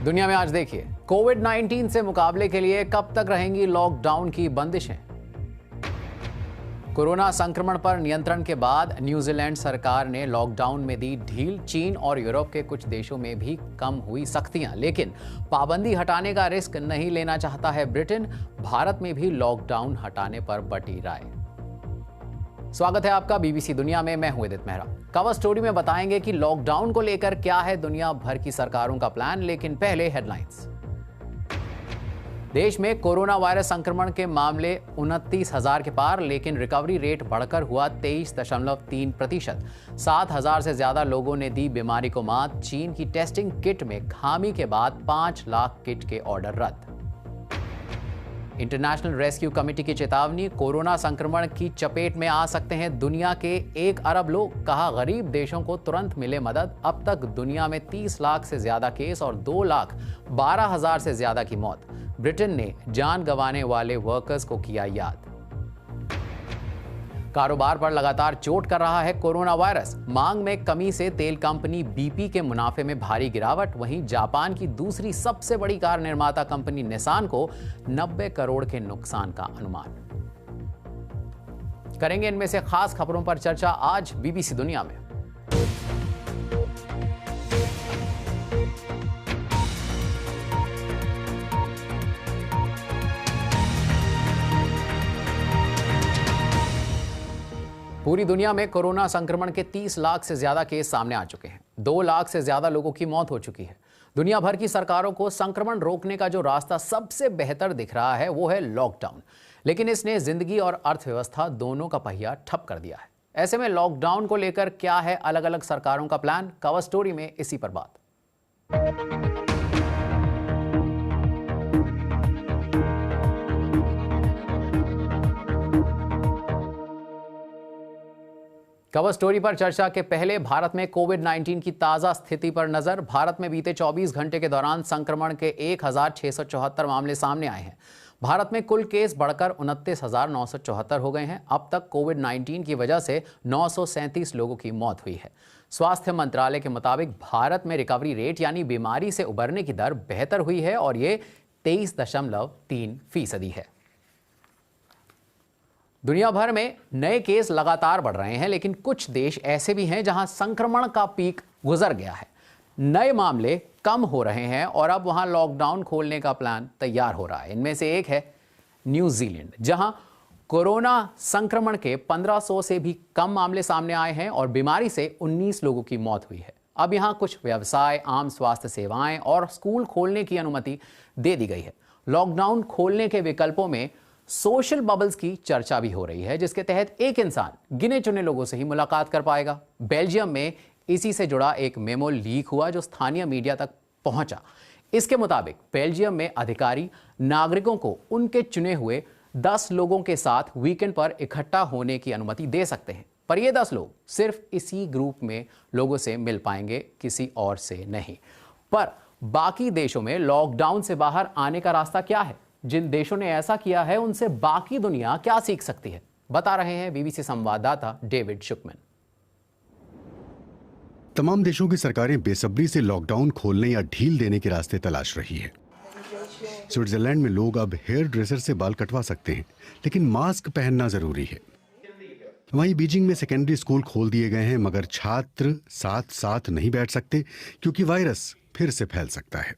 दुनिया में आज देखिए, कोविड-19 से मुकाबले के लिए कब तक रहेंगी लॉकडाउन की बंदिशें। कोरोना संक्रमण पर नियंत्रण के बाद न्यूजीलैंड सरकार ने लॉकडाउन में दी ढील। चीन और यूरोप के कुछ देशों में भी कम हुई सख्तियां, लेकिन पाबंदी हटाने का रिस्क नहीं लेना चाहता है ब्रिटेन। भारत में भी लॉकडाउन हटाने पर बटी राय। स्वागत है आपका बीबीसी दुनिया में। मैं हूं उदित मेहरा। कवर स्टोरी में बताएंगे कि लॉकडाउन को लेकर क्या है दुनिया भर की सरकारों का प्लान, लेकिन पहले हेडलाइंस। देश में कोरोना वायरस संक्रमण के मामले 29,000 के पार, लेकिन रिकवरी रेट बढ़कर हुआ 23.3%। 7,000 से ज्यादा लोगों ने दी बीमारी को मात। चीन की टेस्टिंग किट में खामी के बाद 5 लाख किट के ऑर्डर रद्द। इंटरनेशनल रेस्क्यू कमेटी की चेतावनी, कोरोना संक्रमण की चपेट में आ सकते हैं दुनिया के 1 अरब लोग। कहा, गरीब देशों को तुरंत मिले मदद। अब तक दुनिया में 30 लाख से ज्यादा केस और 2,12,000 से ज्यादा की मौत। ब्रिटेन ने जान गंवाने वाले वर्कर्स को किया याद। कारोबार पर लगातार चोट कर रहा है कोरोना वायरस। मांग में कमी से तेल कंपनी बीपी के मुनाफे में भारी गिरावट। वहीं जापान की दूसरी सबसे बड़ी कार निर्माता कंपनी निसान को 90 करोड़ के नुकसान का अनुमान। करेंगे इनमें से खास खबरों पर चर्चा आज बीबीसी दुनिया में। पूरी दुनिया में कोरोना संक्रमण के 30 लाख से ज्यादा केस सामने आ चुके हैं। 2 लाख से ज्यादा लोगों की मौत हो चुकी है। दुनिया भर की सरकारों को संक्रमण रोकने का जो रास्ता सबसे बेहतर दिख रहा है वो है लॉकडाउन, लेकिन इसने जिंदगी और अर्थव्यवस्था दोनों का पहिया ठप कर दिया है। ऐसे में लॉकडाउन को लेकर क्या है अलग अलग सरकारों का प्लान, कवर स्टोरी में इसी पर बात। कवर स्टोरी पर चर्चा के पहले भारत में कोविड-19 की ताजा स्थिति पर नजर। भारत में बीते 24 घंटे के दौरान संक्रमण के 1,674 मामले सामने आए हैं। भारत में कुल केस बढ़कर 29,974 हो गए हैं। अब तक कोविड-19 की वजह से 937 लोगों की मौत हुई है। स्वास्थ्य मंत्रालय के मुताबिक भारत में रिकवरी रेट यानी बीमारी से उबरने की दर बेहतर हुई है और ये 23.3% है। दुनिया भर में नए केस लगातार बढ़ रहे हैं, लेकिन कुछ देश ऐसे भी हैं जहां संक्रमण का पीक गुजर गया है। नए मामले कम हो रहे हैं और अब वहां लॉकडाउन खोलने का प्लान तैयार हो रहा है। इनमें से एक है न्यूजीलैंड, जहां कोरोना संक्रमण के 1500 से भी कम मामले सामने आए हैं और बीमारी से 19 लोगों की मौत हुई है। अब यहां कुछ व्यवसाय, आम स्वास्थ्य सेवाएं और स्कूल खोलने की अनुमति दे दी गई है। लॉकडाउन खोलने के विकल्पों में सोशल बबल्स की चर्चा भी हो रही है, जिसके तहत एक इंसान गिने चुने लोगों से ही मुलाकात कर पाएगा। बेल्जियम में इसी से जुड़ा एक मेमो लीक हुआ जो स्थानीय मीडिया तक पहुंचा। इसके मुताबिक बेल्जियम में अधिकारी नागरिकों को उनके चुने हुए 10 लोगों के साथ वीकेंड पर इकट्ठा होने की अनुमति दे सकते हैं, पर ये 10 लोग सिर्फ इसी ग्रुप में लोगों से मिल पाएंगे, किसी और से नहीं। पर बाकी देशों में लॉकडाउन से बाहर आने का रास्ता क्या है? जिन देशों ने ऐसा किया है उनसे बाकी दुनिया क्या सीख सकती है, बता रहे हैं बीबीसी संवाददाता डेविड शुकमैन। तमाम देशों की सरकारें बेसब्री से लॉकडाउन खोलने या ढील देने के रास्ते तलाश रही है। स्विट्जरलैंड में लोग अब हेयर ड्रेसर से बाल कटवा सकते हैं, लेकिन मास्क पहनना जरूरी है। वहीं बीजिंग में सेकेंडरी स्कूल खोल दिए गए हैं, मगर छात्र साथ साथ नहीं बैठ सकते क्योंकि वायरस फिर से फैल सकता है।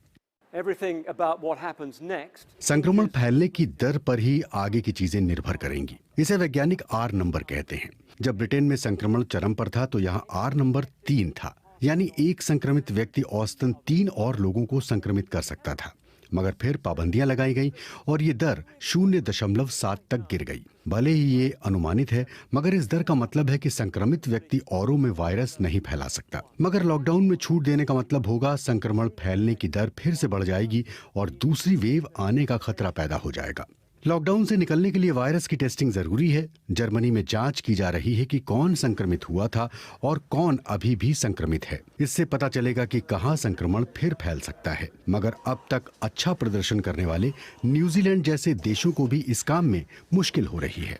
संक्रमण फैलने की दर पर ही आगे की चीजें निर्भर करेंगी। इसे वैज्ञानिक R नंबर कहते हैं। जब ब्रिटेन में संक्रमण चरम पर था तो यहाँ R नंबर 3 था, यानी एक संक्रमित व्यक्ति औसतन 3 और लोगों को संक्रमित कर सकता था। मगर फिर पाबंदियां लगाई गई और ये दर 0.7 तक गिर गई। भले ही ये अनुमानित है, मगर इस दर का मतलब है कि संक्रमित व्यक्ति औरों में वायरस नहीं फैला सकता। मगर लॉकडाउन में छूट देने का मतलब होगा संक्रमण फैलने की दर फिर से बढ़ जाएगी और दूसरी वेव आने का खतरा पैदा हो जाएगा। लॉकडाउन से निकलने के लिए वायरस की टेस्टिंग जरूरी है। जर्मनी में जांच की जा रही है कि कौन संक्रमित हुआ था और कौन अभी भी संक्रमित है। इससे पता चलेगा कि कहां संक्रमण फिर फैल सकता है। मगर अब तक अच्छा प्रदर्शन करने वाले न्यूजीलैंड जैसे देशों को भी इस काम में मुश्किल हो रही है।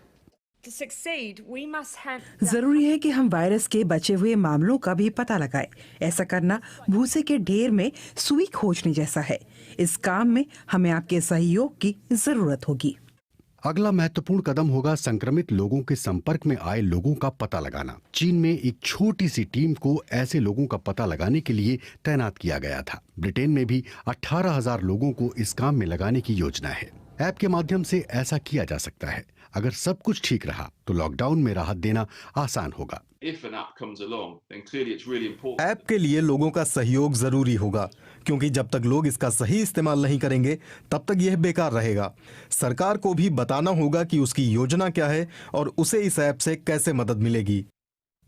जरूरी है कि हम वायरस के बचे हुए मामलों का भी पता लगाएं। ऐसा करना भूसे के ढेर में सुई खोजने जैसा है। इस काम में हमें आपके सहयोग की जरूरत होगी। अगला महत्वपूर्ण कदम होगा संक्रमित लोगों के संपर्क में आए लोगों का पता लगाना। चीन में एक छोटी सी टीम को ऐसे लोगों का पता लगाने के लिए तैनात किया गया था। ब्रिटेन में भी 18,000 लोगों को इस काम में लगाने की योजना है। ऐप के माध्यम से ऐसा किया जा सकता है। अगर सब कुछ ठीक रहा तो लॉकडाउन में राहत देना आसान होगा। ऐप के लिए लोगों का सहयोग जरूरी होगा, क्योंकि जब तक लोग इसका सही इस्तेमाल नहीं करेंगे तब तक यह बेकार रहेगा। सरकार को भी बताना होगा कि उसकी योजना क्या है और उसे इस ऐप से कैसे मदद मिलेगी।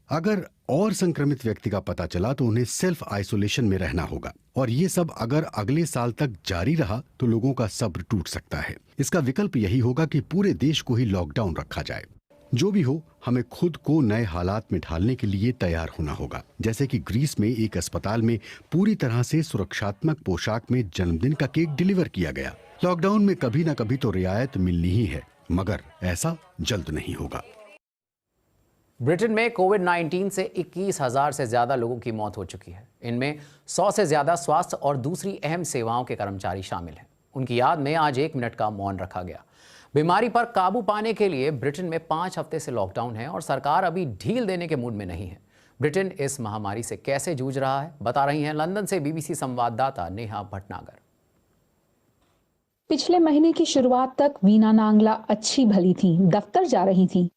अगर और संक्रमित व्यक्ति का पता चला तो उन्हें सेल्फ आइसोलेशन में रहना होगा, और ये सब अगर अगले साल तक जारी रहा तो लोगों का सब्र टूट सकता है। इसका विकल्प यही होगा कि पूरे देश को ही लॉकडाउन रखा जाए। जो भी हो, हमें खुद को नए हालात में ढालने के लिए तैयार होना होगा। जैसे कि ग्रीस में एक अस्पताल में पूरी तरह से सुरक्षात्मक पोशाक में जन्मदिन का केक डिलीवर किया गया। लॉकडाउन में कभी न कभी तो रियायत मिलनी ही है, मगर ऐसा जल्द नहीं होगा। ब्रिटेन में कोविड-19 से 21,000 से ज्यादा लोगों की मौत हो चुकी है। इनमें 100 से ज्यादा स्वास्थ्य और दूसरी अहम सेवाओं के कर्मचारी शामिल हैं। उनकी याद में आज 1 मिनट का मौन रखा गया। बीमारी पर काबू पाने के लिए ब्रिटेन में 5 हफ्ते से लॉकडाउन है और सरकार अभी ढील देने के मूड में नहीं है। ब्रिटेन इस महामारी से कैसे जूझ रहा है, बता रही हैं लंदन से बीबीसी संवाददाता नेहा भटनागर। पिछले महीने की शुरुआत तक वीना नांगला अच्छी भली थी, दफ्तर जा रही थी।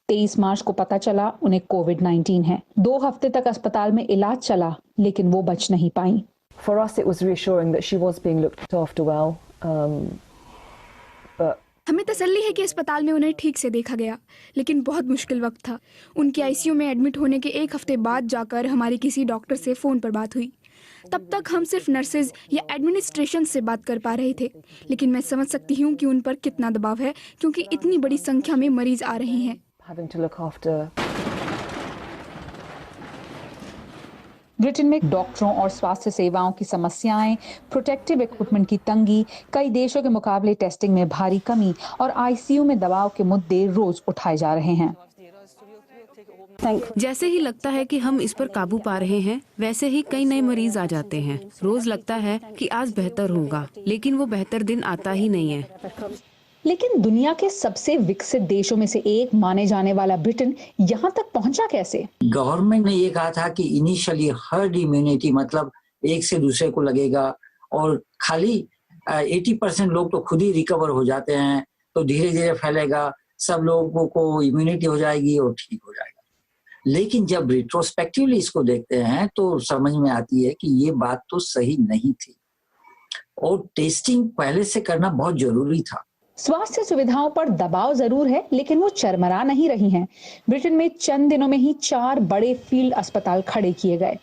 23 मार्च को पता चला उन्हें कोविड-19 है। 2 हफ्ते तक अस्पताल में इलाज चला, लेकिन वो बच नहीं पाई। For us, it was reassuring that she was being looked after well. हमें तसल्ली है कि अस्पताल में उन्हें ठीक से देखा गया, लेकिन बहुत मुश्किल वक्त था। उनके आईसीयू में एडमिट होने के 1 हफ्ते बाद जाकर हमारी किसी डॉक्टर से फ़ोन पर बात हुई। तब तक हम सिर्फ नर्सेज या एडमिनिस्ट्रेशन से बात कर पा रहे थे, लेकिन मैं समझ सकती हूँ कि उन पर कितना दबाव है, क्योंकि इतनी बड़ी संख्या में मरीज आ रहे हैं। ब्रिटेन में डॉक्टरों और स्वास्थ्य सेवाओं की समस्याएं, प्रोटेक्टिव इक्विपमेंट की तंगी, कई देशों के मुकाबले टेस्टिंग में भारी कमी और आईसीयू में दबाव के मुद्दे रोज उठाए जा रहे हैं। जैसे ही लगता है कि हम इस पर काबू पा रहे हैं, वैसे ही कई नए मरीज आ जाते हैं। रोज लगता है कि आज बेहतर होगा, लेकिन वो बेहतर दिन आता ही नहीं है। लेकिन दुनिया के सबसे विकसित देशों में से एक माने जाने वाला ब्रिटेन यहाँ तक पहुँचा कैसे? गवर्नमेंट ने ये कहा था कि इनिशियली हर्ड इम्यूनिटी, मतलब एक से दूसरे को लगेगा और खाली 80% लोग तो खुद ही रिकवर हो जाते हैं, तो धीरे धीरे फैलेगा, सब लोगों को इम्यूनिटी हो जाएगी और ठीक हो जाएगा। लेकिन जब रिट्रोस्पेक्टिवली इसको देखते हैं तो समझ में आती है कि ये बात तो सही नहीं थी और टेस्टिंग पहले से करना बहुत जरूरी था। स्वास्थ्य सुविधाओं पर दबाव जरूर है, लेकिन वो चरमरा नहीं रही हैं। ब्रिटेन में चंद दिनों में ही 4 बड़े फील्ड अस्पताल खड़े किए गए।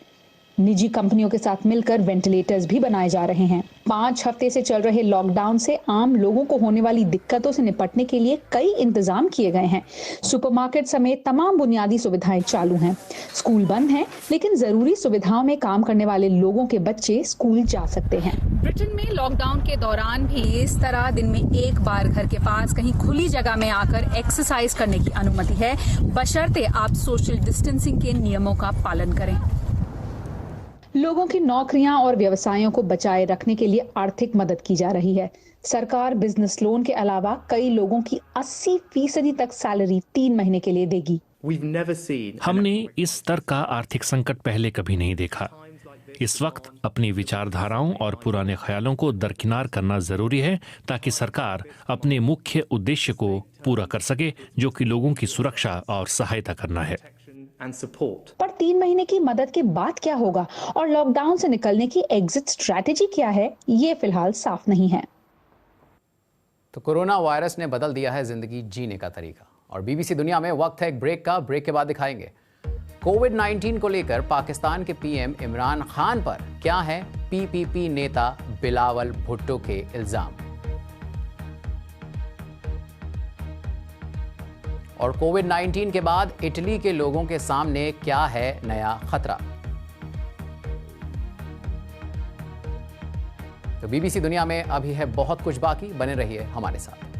निजी कंपनियों के साथ मिलकर वेंटिलेटर्स भी बनाए जा रहे हैं। 5 हफ्ते से चल रहे लॉकडाउन से आम लोगों को होने वाली दिक्कतों से निपटने के लिए कई इंतजाम किए गए हैं। सुपरमार्केट समेत तमाम बुनियादी सुविधाएं चालू हैं। स्कूल बंद हैं, लेकिन जरूरी सुविधाओं में काम करने वाले लोगों के बच्चे स्कूल जा सकते हैं। ब्रिटेन में लॉकडाउन के दौरान भी इस तरह दिन में एक बार घर के पास कहीं खुली जगह में आकर एक्सरसाइज करने की अनुमति है, बशर्ते आप सोशल डिस्टेंसिंग के नियमों का पालन करें। लोगों की नौकरियां और व्यवसायों को बचाए रखने के लिए आर्थिक मदद की जा रही है। सरकार बिजनेस लोन के अलावा कई लोगों की 80% तक सैलरी 3 महीने के लिए देगी। हमने इस स्तर का आर्थिक संकट पहले कभी नहीं देखा। इस वक्त अपनी विचारधाराओं और पुराने ख्यालों को दरकिनार करना जरूरी है, ताकि सरकार अपने मुख्य उद्देश्य को पूरा कर सके, जो कि लोगों की सुरक्षा और सहायता करना है। पर 3 महीने की मदद के बाद क्या होगा और लॉकडाउन से निकलने की एग्जिट स्ट्रैटेजी क्या है, ये फिलहाल साफ नहीं है। तो कोरोना वायरस ने बदल दिया है जिंदगी जीने का तरीका। और बीबीसी दुनिया में वक्त है एक ब्रेक का। ब्रेक के बाद दिखाएंगे कोविड-19 को लेकर पाकिस्तान के पीएम इमरान खान पर क्या है पीपीपी नेता बिलावल भुट्टो के इल्जाम, और कोविड-19 के बाद इटली के लोगों के सामने क्या है नया खतरा। तो बीबीसी दुनिया में अभी है बहुत कुछ बाकी, बने रहिए हमारे साथ।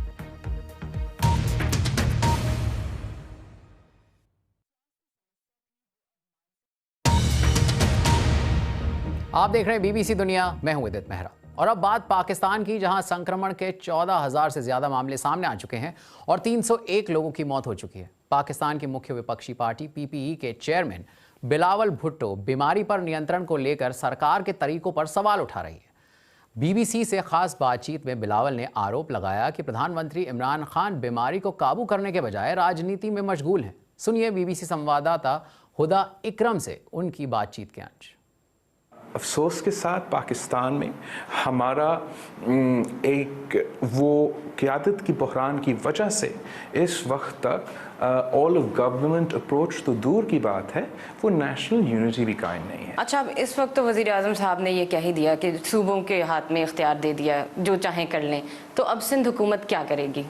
आप देख रहे हैं बीबीसी दुनिया, मैं हूं विदित मेहरा। और अब बात पाकिस्तान की, जहां संक्रमण के 14,000 से ज्यादा मामले सामने आ चुके हैं और 301 लोगों की मौत हो चुकी है। पाकिस्तान की मुख्य विपक्षी पार्टी पीपीई के चेयरमैन बिलावल भुट्टो बीमारी पर नियंत्रण को लेकर सरकार के तरीकों पर सवाल उठा रही है। बीबीसी से खास बातचीत में बिलावल ने आरोप लगाया कि प्रधानमंत्री इमरान खान बीमारी को काबू करने के बजाय राजनीति में मशगूल हैं। सुनिए बीबीसी संवाददाता हुदा इकरम से उनकी बातचीत के अंश। अफसोस के साथ पाकिस्तान में हमारा एक वो क़यादत की बहरान की वजह से इस वक्त तक ऑल ऑफ गवर्नमेंट अप्रोच तो दूर की बात है, वो नेशनल यूनिटी भी कायम नहीं है। अच्छा, अब इस वक्त तो वज़ीर आज़म साहब ने ये कह ही दिया कि सूबों के हाथ में इख्तियार दे दिया, जो चाहें कर लें, तो अब सिंध हुकूमत क्या करेगी?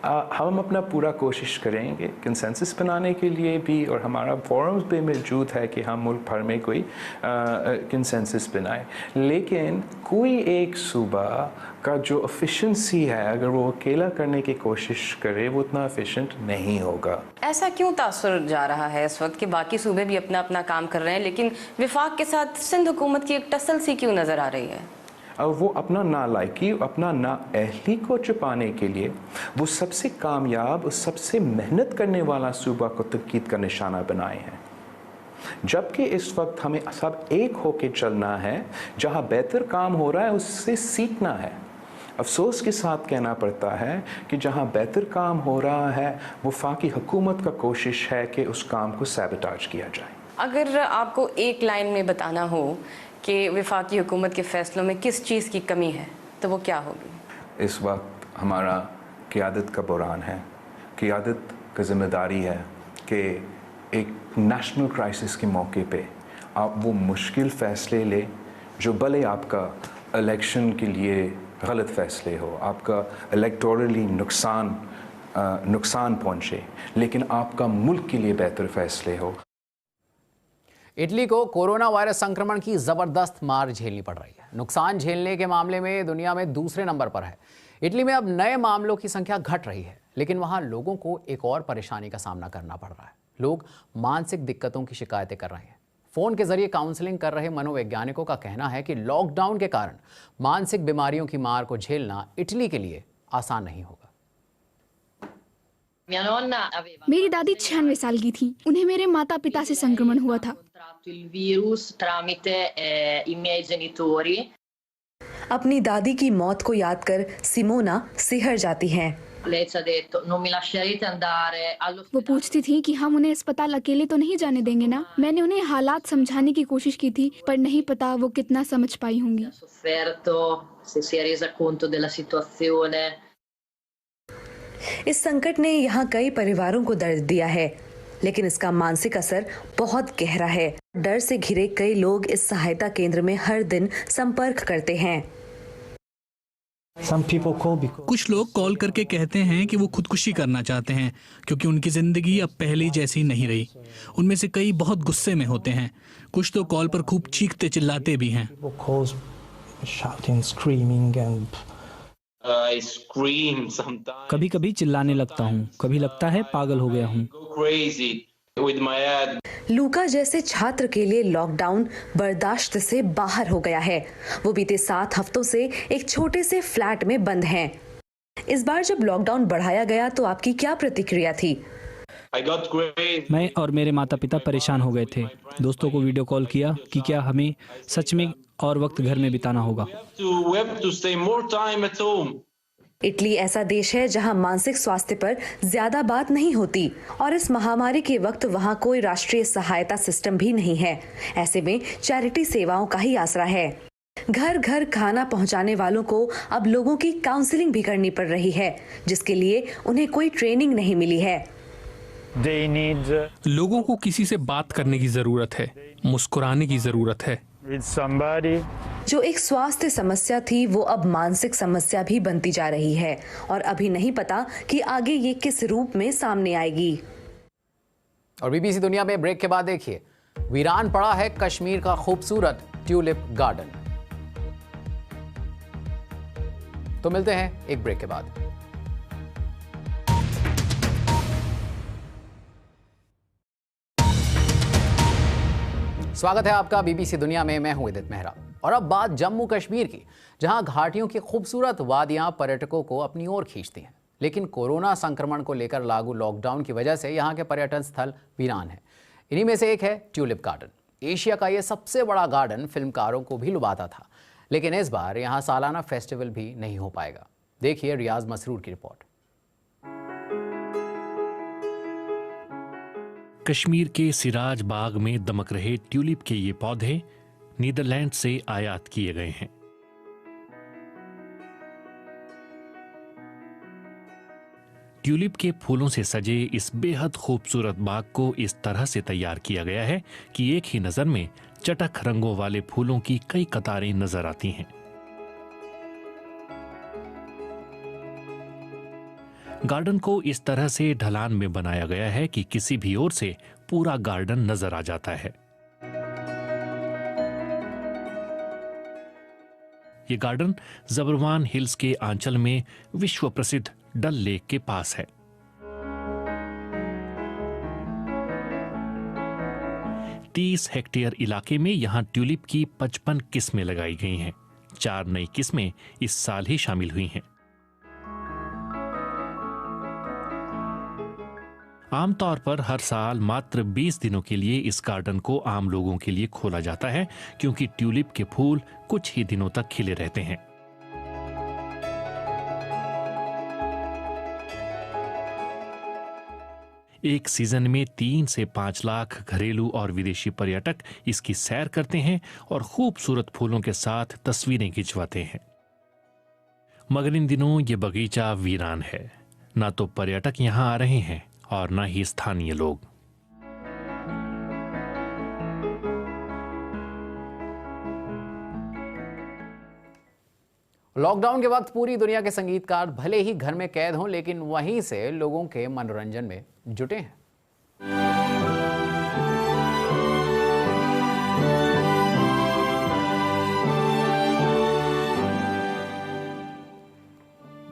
हम अपना पूरा कोशिश करेंगे कंसेंसस बनाने के लिए भी, और हमारा फोरम्स भी मौजूद है कि हम मुल्क भर में कोई कंसेंसस बनाए। लेकिन कोई एक सूबा का जो एफिशिएंसी है, अगर वो अकेला करने की कोशिश करे, वो उतना एफिशिएंट नहीं होगा। ऐसा क्यों तासुर जा रहा है इस वक्त कि बाकी सूबे भी अपना अपना काम कर रहे हैं, लेकिन विफाक के साथ सिंध हुकूमत की एक टसल सी क्यों नज़र आ रही है? वो अपना नालायकी, अपना नाअहली को छुपाने के लिए वो सबसे कामयाब और सबसे मेहनत करने वाला सूबा को तनकीद का निशाना बनाए हैं, जबकि इस वक्त हमें सब एक होकर चलना है। जहां बेहतर काम हो रहा है उससे सीखना है। अफसोस के साथ कहना पड़ता है कि जहां बेहतर काम हो रहा है, वफाकी हुकूमत का कोशिश है कि उस काम को सैबोटाज किया जाए। अगर आपको एक लाइन में बताना हो कि वफाकी हुकूमत के फैसलों में किस चीज़ की कमी है, तो वो क्या होगी? इस वक्त हमारा क़यादत का बहरान है। क़यादत का जिम्मेदारी है कि एक नेशनल क्राइसिस के मौके पे आप वो मुश्किल फ़ैसले ले जो भले आपका इलेक्शन के लिए गलत फ़ैसले हो, आपका इलेक्टोरली नुकसान पहुँचे, लेकिन आपका मुल्क के लिए बेहतर फ़ैसले हो। इटली को कोरोना वायरस संक्रमण की जबरदस्त मार झेलनी पड़ रही है। नुकसान झेलने के मामले में दुनिया में दूसरे नंबर पर है। इटली में अब नए मामलों की संख्या घट रही है, लेकिन वहां लोगों को एक और परेशानी का सामना करना पड़ रहा है। लोग मानसिक दिक्कतों की शिकायतें कर रहे हैं। फोन के जरिए काउंसलिंग कर रहे मनोवैज्ञानिकों का कहना है कि लॉकडाउन के कारण मानसिक बीमारियों की मार को झेलना इटली के लिए आसान नहीं होगा। मेरी दादी 96 साल की थी। उन्हें मेरे माता पिता से संक्रमण हुआ था। अपनी दादी की मौत को याद कर सिमोना सिहर जाती हैं। वो पूछती थी कि हम उन्हें अस्पताल अकेले तो नहीं जाने देंगे ना। मैंने उन्हें हालात समझाने की कोशिश की थी, पर नहीं पता वो कितना समझ पाई होंगी। इस संकट ने यहाँ कई परिवारों को दर्द दिया है, लेकिन इसका मानसिक असर बहुत गहरा है। डर से घिरे कई लोग इस सहायता केंद्र में हर दिन संपर्क करते हैं। कुछ लोग कॉल करके कहते हैं कि वो खुदकुशी करना चाहते हैं क्योंकि उनकी जिंदगी अब पहले जैसी नहीं रही। उनमें से कई बहुत गुस्से में होते हैं। कुछ तो कॉल पर खूब चीखते चिल्लाते भी हैं। कभी कभी चिल्लाने लगता हूँ, कभी लगता है पागल हो गया हूँ। लूका जैसे छात्र के लिए लॉकडाउन बर्दाश्त से बाहर हो गया है। वो बीते 7 हफ्तों से एक छोटे से फ्लैट में बंद हैं। इस बार जब लॉकडाउन बढ़ाया गया तो आपकी क्या प्रतिक्रिया थी? मैं और मेरे माता पिता परेशान हो गए थे। दोस्तों को वीडियो कॉल किया कि क्या हमें सच में और वक्त घर में बिताना होगा। इटली ऐसा देश है जहां मानसिक स्वास्थ्य पर ज्यादा बात नहीं होती और इस महामारी के वक्त वहां कोई राष्ट्रीय सहायता सिस्टम भी नहीं है। ऐसे में चैरिटी सेवाओं का ही आसरा है। घर घर खाना पहुंचाने वालों को अब लोगों की काउंसलिंग भी करनी पड़ रही है, जिसके लिए उन्हें कोई ट्रेनिंग नहीं मिली है। लोगों को किसी से बात करने की जरूरत है, मुस्कुराने की जरूरत है। जो एक स्वास्थ्य समस्या थी वो अब मानसिक समस्या भी बनती जा रही है और अभी नहीं पता कि आगे ये किस रूप में सामने आएगी। और बीबीसी दुनिया में ब्रेक के बाद देखिए, वीरान पड़ा है कश्मीर का खूबसूरत ट्यूलिप गार्डन। तो मिलते हैं एक ब्रेक के बाद। स्वागत है आपका बीबीसी दुनिया में। मैं हूं उदित मेहरा और अब बात जम्मू कश्मीर की, जहां घाटियों की खूबसूरत वादियां पर्यटकों को अपनी ओर खींचती हैं। लेकिन कोरोना संक्रमण को लेकर लागू लॉकडाउन की वजह से यहां के पर्यटन स्थल वीरान हैं। इन्हीं में से एक है ट्यूलिप गार्डन। एशिया का ये सबसे बड़ा गार्डन फिल्मकारों को भी लुभाता था, लेकिन इस बार यहां सालाना फेस्टिवल भी नहीं हो पाएगा। देखिए रियाज मसरूर की रिपोर्ट। कश्मीर के सिराज बाग में दमक रहे ट्यूलिप के ये पौधे नीदरलैंड से आयात किए गए हैं। ट्यूलिप के फूलों से सजे इस बेहद खूबसूरत बाग को इस तरह से तैयार किया गया है कि एक ही नजर में चटक रंगों वाले फूलों की कई कतारें नजर आती हैं। गार्डन को इस तरह से ढलान में बनाया गया है कि किसी भी ओर से पूरा गार्डन नजर आ जाता है। ये गार्डन जबरवान हिल्स के आंचल में विश्व प्रसिद्ध डल लेक के पास है। तीस हेक्टेयर इलाके में यहां ट्यूलिप की 55 किस्में लगाई गई हैं। 4 नई किस्में इस साल ही शामिल हुई हैं। आमतौर पर हर साल मात्र 20 दिनों के लिए इस गार्डन को आम लोगों के लिए खोला जाता है, क्योंकि ट्यूलिप के फूल कुछ ही दिनों तक खिले रहते हैं। एक सीजन में 3 से 5 लाख घरेलू और विदेशी पर्यटक इसकी सैर करते हैं और खूबसूरत फूलों के साथ तस्वीरें खिंचवाते हैं। मगर इन दिनों ये बगीचा वीरान है। ना तो पर्यटक यहाँ आ रहे हैं और न ही स्थानीय लोग। लॉकडाउन के वक्त पूरी दुनिया के संगीतकार भले ही घर में कैद हों, लेकिन वहीं से लोगों के मनोरंजन में जुटे हैं।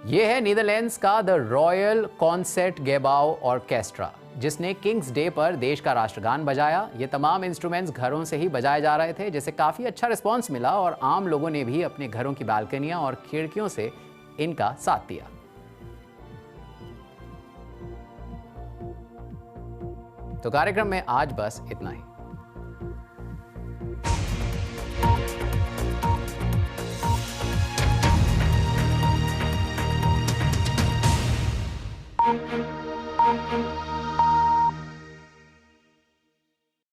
ये है नीदरलैंड्स का द रॉयल कॉन्सर्टगेबाउ ऑर्केस्ट्रा, जिसने किंग्स डे पर देश का राष्ट्रगान बजाया। ये तमाम इंस्ट्रूमेंट्स घरों से ही बजाए जा रहे थे, जिसे काफ़ी अच्छा रिस्पांस मिला और आम लोगों ने भी अपने घरों की बालकनियां और खिड़कियों से इनका साथ दिया। तो कार्यक्रम में आज बस इतना ही। Thank you.